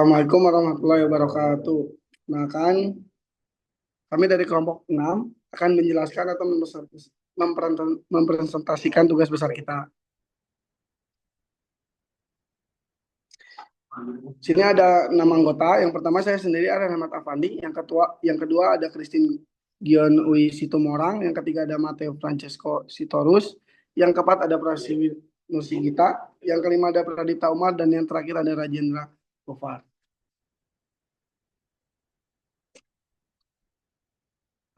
Assalamualaikum warahmatullahi wabarakatuh. Nah kan, kami dari kelompok 6 akan menjelaskan atau mempresentasikan tugas besar kita. Sini ada 6 anggota. Yang pertama saya sendiri ada Rahmat Afandi. Yang kedua ada Christine Gion Ui Situmorang. Yang ketiga ada Matteo Francesco Sitorus. Yang keempat ada Prasiwi Nusigita. Yang kelima ada Pradipta Umar dan yang terakhir ada Rajendra Gofar.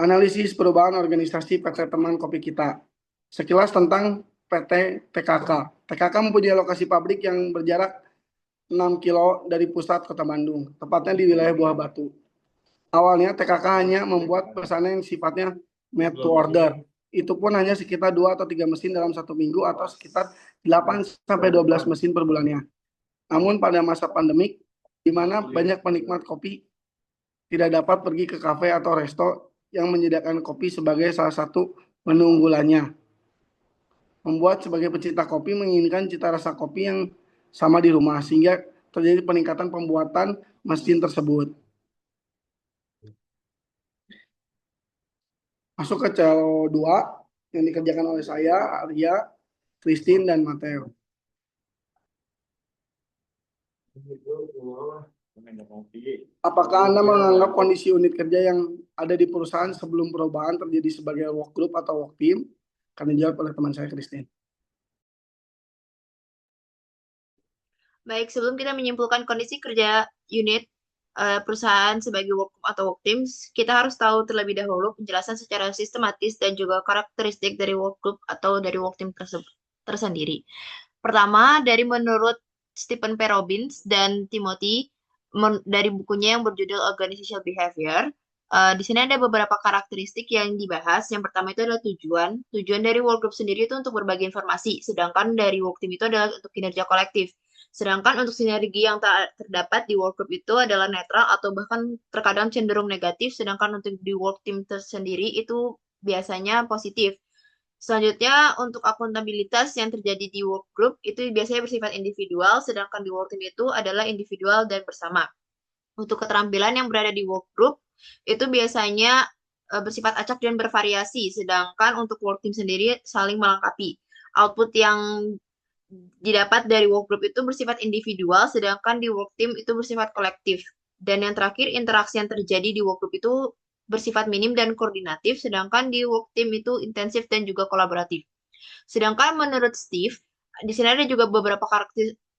Analisis perubahan organisasi PT Teman Kopi Kita. Sekilas tentang PT TKK. TKK mempunyai lokasi pabrik yang berjarak 6 kilo dari pusat kota Bandung, tepatnya di wilayah Buah Batu. Awalnya TKK hanya membuat pesanan yang sifatnya made to order. Itu pun hanya sekitar 2 atau 3 mesin dalam satu minggu atau sekitar 8 sampai 12 mesin per bulannya. Namun pada masa pandemik, di mana banyak penikmat kopi tidak dapat pergi ke kafe atau resto yang menyediakan kopi sebagai salah satu menu unggulannya. Membuat sebagai pecinta kopi menginginkan cita rasa kopi yang sama di rumah, sehingga terjadi peningkatan pembuatan mesin tersebut. Masuk ke CO2 yang dikerjakan oleh saya, Arya, Christine, dan Matteo. Apakah Anda menganggap kondisi unit kerja yang ada di perusahaan sebelum perubahan terjadi sebagai work group atau work team? Akan dijawab oleh teman saya, Christine. Baik, sebelum kita menyimpulkan kondisi kerja unit perusahaan sebagai work group atau work teams, kita harus tahu terlebih dahulu penjelasan secara sistematis dan juga karakteristik dari work group atau dari work team tersendiri. Pertama, dari menurut Stephen P. Robbins dan Timothy dari bukunya yang berjudul Organizational Behavior, di sini ada beberapa karakteristik yang dibahas. Yang pertama itu adalah tujuan. Tujuan dari work group sendiri itu untuk berbagi informasi, sedangkan dari work team itu adalah untuk kinerja kolektif. Sedangkan untuk sinergi yang terdapat di work group itu adalah netral atau bahkan terkadang cenderung negatif, sedangkan untuk di work team tersendiri itu biasanya positif. Selanjutnya, untuk akuntabilitas yang terjadi di work group itu biasanya bersifat individual, sedangkan di work team itu adalah individual dan bersama. Untuk keterampilan yang berada di work group itu biasanya bersifat acak dan bervariasi, sedangkan untuk work team sendiri saling melengkapi. Output yang didapat dari work group itu bersifat individual, sedangkan di work team itu bersifat kolektif. Dan yang terakhir, interaksi yang terjadi di work group itu bersifat minim dan koordinatif, sedangkan di work team itu intensif dan juga kolaboratif. Sedangkan menurut Steve, di sini ada juga beberapa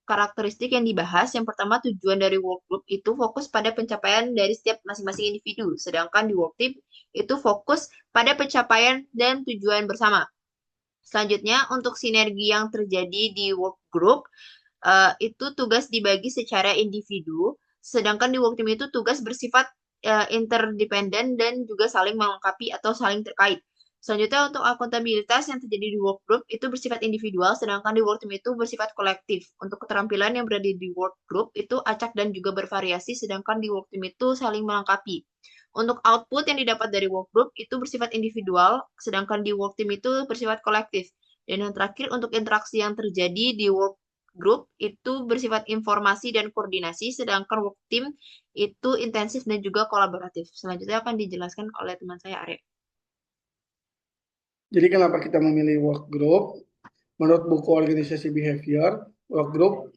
karakteristik yang dibahas. Yang pertama, tujuan dari work group itu fokus pada pencapaian dari setiap masing-masing individu, sedangkan di work team itu fokus pada pencapaian dan tujuan bersama. Selanjutnya, untuk sinergi yang terjadi di work group, itu tugas dibagi secara individu, sedangkan di work team itu tugas bersifat interdependen dan juga saling melengkapi atau saling terkait. Selanjutnya, untuk akuntabilitas yang terjadi di work group itu bersifat individual, sedangkan di work team itu bersifat kolektif. Untuk keterampilan yang berada di work group itu acak dan juga bervariasi, sedangkan di work team itu saling melengkapi. Untuk output yang didapat dari work group itu bersifat individual, sedangkan di work team itu bersifat kolektif. Dan yang terakhir, untuk interaksi yang terjadi di work group itu bersifat informasi dan koordinasi, sedangkan work team itu intensif dan juga kolaboratif. Selanjutnya akan dijelaskan oleh teman saya, Arya. Jadi kenapa kita memilih work group? Menurut buku Organisasi Behavior, work group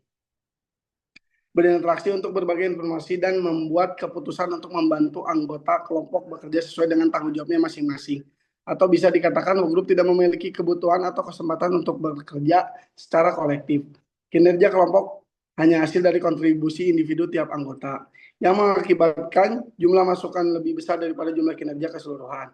berinteraksi untuk berbagi informasi dan membuat keputusan untuk membantu anggota kelompok bekerja sesuai dengan tanggung jawabnya masing-masing. Atau bisa dikatakan work group tidak memiliki kebutuhan atau kesempatan untuk bekerja secara kolektif. Kinerja kelompok hanya hasil dari kontribusi individu tiap anggota, yang mengakibatkan jumlah masukan lebih besar daripada jumlah kinerja keseluruhan.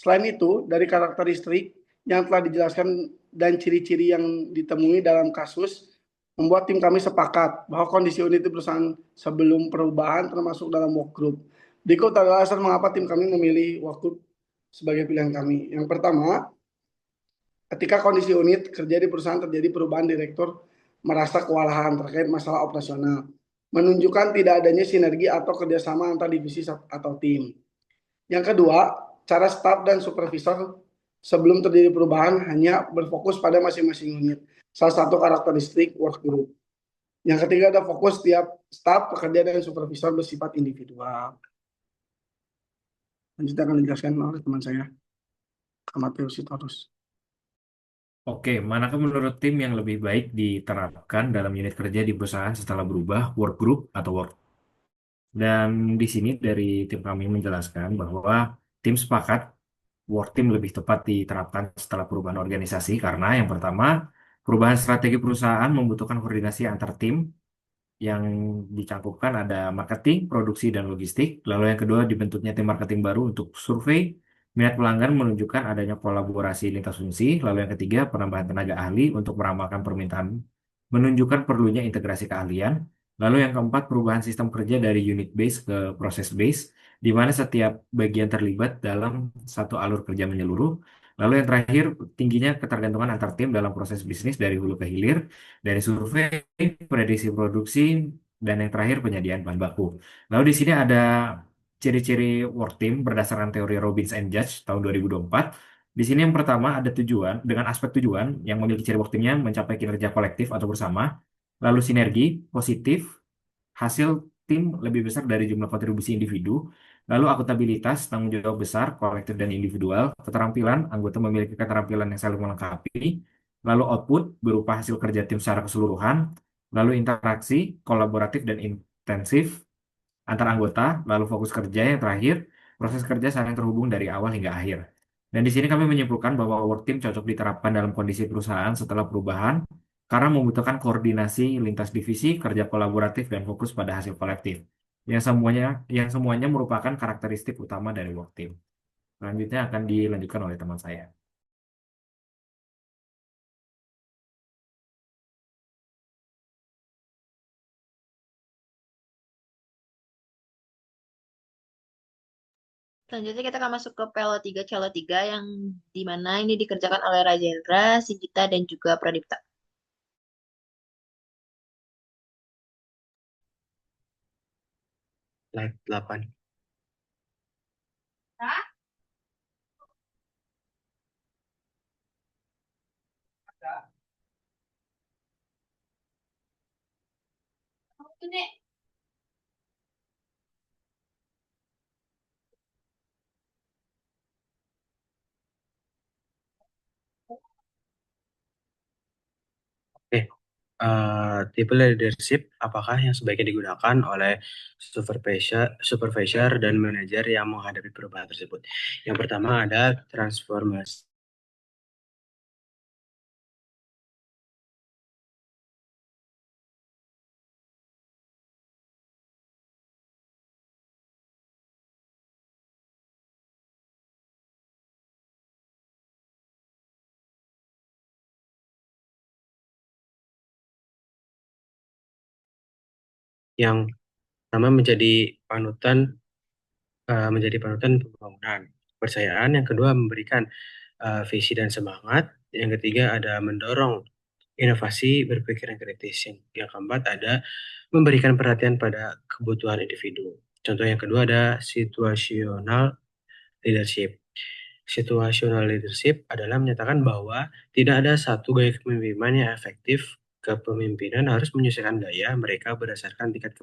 Selain itu, dari karakteristik yang telah dijelaskan dan ciri-ciri yang ditemui dalam kasus, membuat tim kami sepakat bahwa kondisi unit di perusahaan sebelum perubahan termasuk dalam work group. Berikut adalah alasan mengapa tim kami memilih work group sebagai pilihan kami. Yang pertama, ketika kondisi unit kerja di perusahaan terjadi perubahan, direktur merasa kewalahan terkait masalah operasional, menunjukkan tidak adanya sinergi atau kerjasama antar divisi atau tim. Yang kedua, cara staf dan supervisor sebelum terjadi perubahan hanya berfokus pada masing-masing unit. Salah satu karakteristik work group. Yang ketiga ada fokus tiap staf, pekerja, dan supervisor bersifat individual. Lanjutnya akan dijelaskan oleh teman saya, Mateus Sitorus. Oke, manakah menurut tim yang lebih baik diterapkan dalam unit kerja di perusahaan setelah berubah work group atau work? Dan di sini dari tim kami menjelaskan bahwa tim sepakat work team lebih tepat diterapkan setelah perubahan organisasi karena yang pertama, perubahan strategi perusahaan membutuhkan koordinasi antar tim yang dicangkupkan ada marketing, produksi, dan logistik. Lalu yang kedua dibentuknya tim marketing baru untuk survei minat pelanggan menunjukkan adanya kolaborasi lintas fungsi. Lalu yang ketiga penambahan tenaga ahli untuk meramalkan permintaan menunjukkan perlunya integrasi keahlian. Lalu yang keempat perubahan sistem kerja dari unit base ke proses base di mana setiap bagian terlibat dalam satu alur kerja menyeluruh. Lalu yang terakhir tingginya ketergantungan antar tim dalam proses bisnis dari hulu ke hilir dari survei, prediksi produksi, dan yang terakhir penyediaan bahan baku. Lalu di sini ada ciri-ciri work team berdasarkan teori Robbins and Judge tahun 2024. Di sini yang pertama ada tujuan, dengan aspek tujuan yang memiliki ciri work teamnya mencapai kinerja kolektif atau bersama, lalu sinergi, positif, hasil tim lebih besar dari jumlah kontribusi individu, lalu akuntabilitas, tanggung jawab besar, kolektif dan individual, keterampilan, anggota memiliki keterampilan yang saling melengkapi, lalu output berupa hasil kerja tim secara keseluruhan, lalu interaksi, kolaboratif dan intensif antar anggota, lalu fokus kerja yang terakhir, proses kerja saling terhubung dari awal hingga akhir. Dan di sini kami menyimpulkan bahwa work team cocok diterapkan dalam kondisi perusahaan setelah perubahan karena membutuhkan koordinasi lintas divisi, kerja kolaboratif dan fokus pada hasil kolektif. Yang semuanya merupakan karakteristik utama dari work team. Selanjutnya akan dilanjutkan oleh teman saya. Selanjutnya kita akan masuk ke PLO 3 Calo 3 yang dimana ini dikerjakan oleh Rajendra, Sigita, dan juga Pradipta. Slide 8. Oke, tipe leadership apakah yang sebaiknya digunakan oleh supervisor dan manajer yang menghadapi perubahan tersebut? Yang pertama ada transformasi. Yang pertama menjadi panutan pembangunan kepercayaan. Yang kedua memberikan visi dan semangat. Yang ketiga ada mendorong inovasi berpikiran kritis. Yang keempat ada memberikan perhatian pada kebutuhan individu. Contoh yang kedua ada situational leadership. Situational leadership adalah menyatakan bahwa tidak ada satu gaya kepemimpinan yang efektif. Kepemimpinan harus menyesuaikan gaya mereka berdasarkan tingkat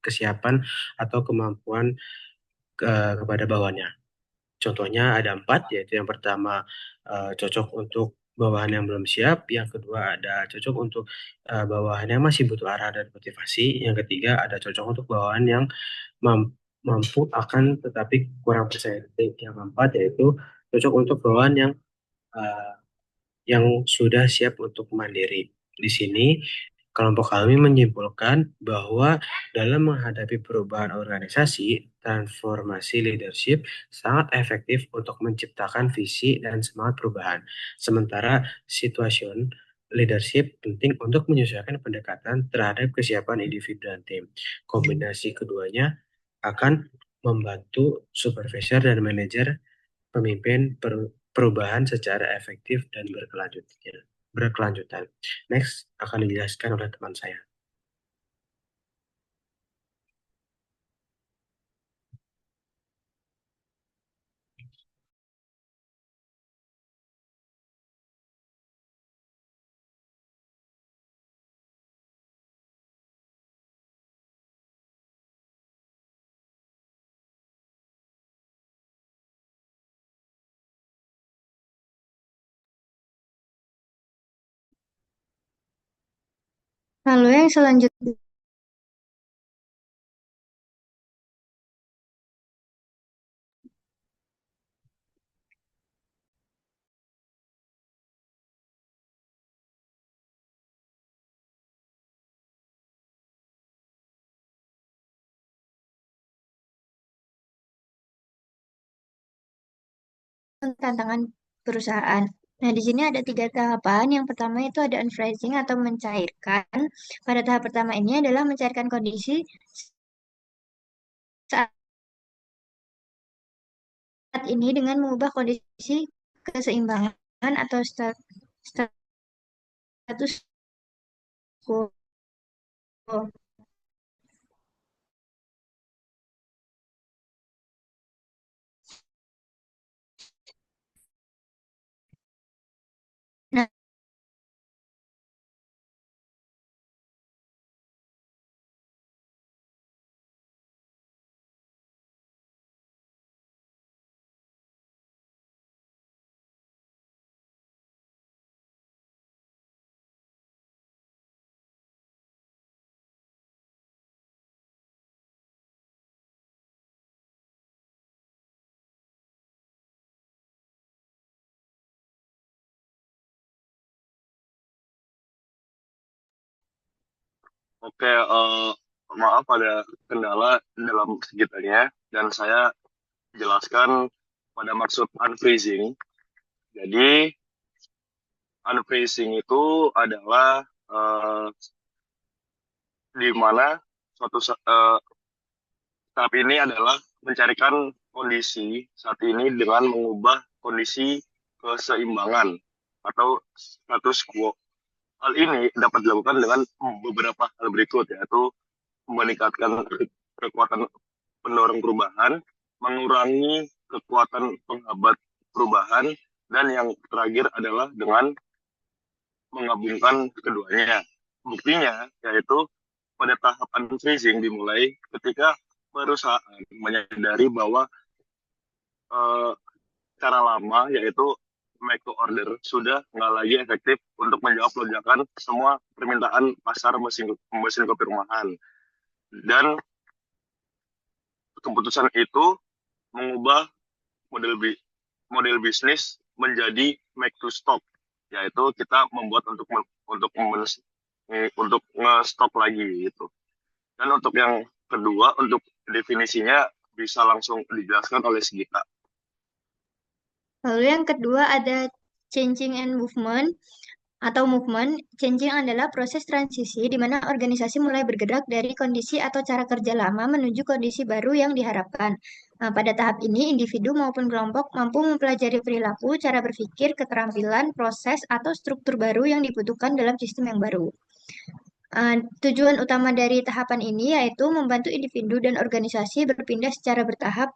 kesiapan atau kemampuan kepada bawahannya. Contohnya ada 4, yaitu yang pertama cocok untuk bawahan yang belum siap, yang kedua ada cocok untuk bawahan yang masih butuh arah dan motivasi, yang ketiga ada cocok untuk bawahan yang mampu akan tetapi kurang percaya diri, yang keempat yaitu cocok untuk bawahan uh, yang sudah siap untuk mandiri. Di sini kelompok kami menyimpulkan bahwa dalam menghadapi perubahan organisasi, transformasi leadership sangat efektif untuk menciptakan visi dan semangat perubahan. Sementara situation leadership penting untuk menyesuaikan pendekatan terhadap kesiapan individu dan tim. Kombinasi keduanya akan membantu supervisor dan manajer pemimpin perubahan secara efektif dan berkelanjutan. Next akan dijelaskan oleh teman saya. Lalu yang selanjutnya, tantangan perusahaan. Nah, di sini ada 3 tahapan. Yang pertama itu ada unfreezing atau mencairkan. Pada tahap pertama ini adalah mencairkan kondisi saat ini dengan mengubah kondisi keseimbangan atau status quo. Nah, Oke, maaf ada kendala dalam sekitarnya dan saya jelaskan pada maksud unfreezing. Jadi unfreezing itu adalah di mana tahap ini adalah mencarikan kondisi saat ini dengan mengubah kondisi keseimbangan atau status quo. Hal ini dapat dilakukan dengan beberapa hal berikut, yaitu meningkatkan kekuatan pendorong perubahan, mengurangi kekuatan penghambat perubahan, dan yang terakhir adalah dengan menggabungkan keduanya. Buktinya yaitu pada tahap unfreezing dimulai ketika perusahaan menyadari bahwa cara lama yaitu make to order sudah nggak lagi efektif untuk menjawab lonjakan semua permintaan pasar mesin kopi rumahan. Dan keputusan itu mengubah model bisnis menjadi make to stock, yaitu kita membuat untuk nge-stock lagi gitu. Dan untuk yang kedua, untuk definisinya bisa langsung dijelaskan oleh Sigita. lalu yang kedua ada changing and movement atau movement. Changing adalah proses transisi di mana organisasi mulai bergerak dari kondisi atau cara kerja lama menuju kondisi baru yang diharapkan. Nah, pada tahap ini, individu maupun kelompok mampu mempelajari perilaku, cara berpikir, keterampilan, proses, atau struktur baru yang dibutuhkan dalam sistem yang baru. Tujuan utama dari tahapan ini yaitu membantu individu dan organisasi berpindah secara bertahap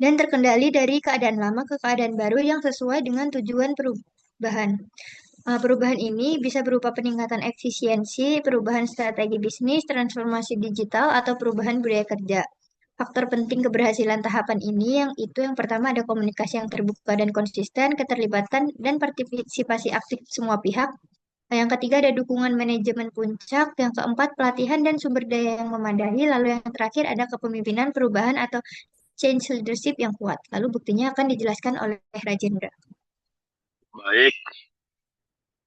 dan terkendali dari keadaan lama ke keadaan baru yang sesuai dengan tujuan perubahan. Perubahan ini bisa berupa peningkatan efisiensi, perubahan strategi bisnis, transformasi digital, atau perubahan budaya kerja. Faktor penting keberhasilan tahapan ini yang pertama ada komunikasi yang terbuka dan konsisten, keterlibatan dan partisipasi aktif semua pihak. Yang ketiga ada dukungan manajemen puncak, yang keempat pelatihan dan sumber daya yang memadai, lalu yang terakhir ada kepemimpinan perubahan atau change leadership yang kuat. Lalu buktinya akan dijelaskan oleh Rajendra. Baik,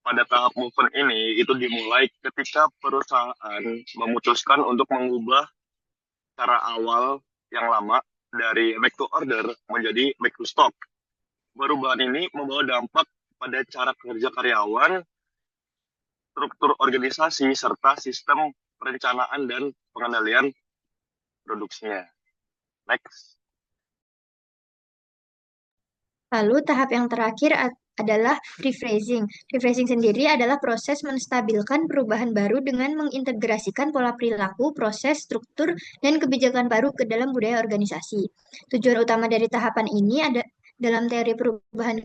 pada tahap movement ini itu dimulai ketika perusahaan memutuskan untuk mengubah cara awal yang lama dari make to order menjadi make to stock. Perubahan ini membawa dampak pada cara kerja karyawan, struktur organisasi, serta sistem perencanaan dan pengendalian produksinya. Next. Lalu tahap yang terakhir adalah rephrasing. Rephrasing sendiri adalah proses menstabilkan perubahan baru dengan mengintegrasikan pola perilaku, proses, struktur, dan kebijakan baru ke dalam budaya organisasi. Tujuan utama dari tahapan ini ada dalam teori perubahan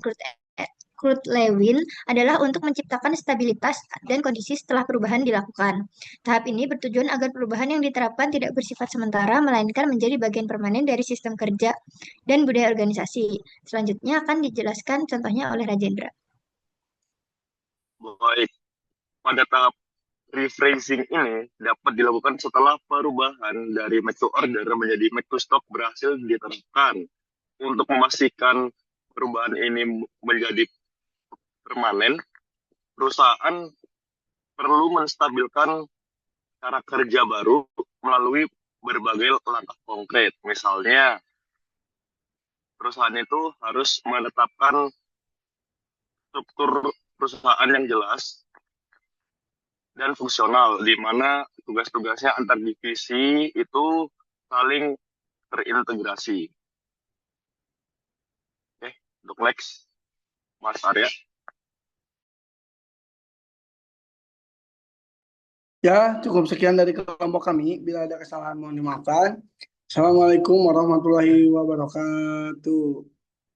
Kurt Lewin adalah untuk menciptakan stabilitas dan kondisi setelah perubahan dilakukan. Tahap ini bertujuan agar perubahan yang diterapkan tidak bersifat sementara, melainkan menjadi bagian permanen dari sistem kerja dan budaya organisasi. Selanjutnya akan dijelaskan contohnya oleh Rajendra. Baik, pada tahap rephrasing ini dapat dilakukan setelah perubahan dari make to order menjadi make to stock berhasil diterapkan. Untuk memastikan perubahan ini menjadi permanen, perusahaan perlu menstabilkan cara kerja baru melalui berbagai langkah konkret. Misalnya, perusahaan itu harus menetapkan struktur perusahaan yang jelas dan fungsional, di mana tugas-tugasnya antar divisi itu saling terintegrasi. Oke, untuk next, Mas Arya. Ya, cukup sekian dari kelompok kami. Bila ada kesalahan mohon dimaafkan. Assalamualaikum warahmatullahi wabarakatuh.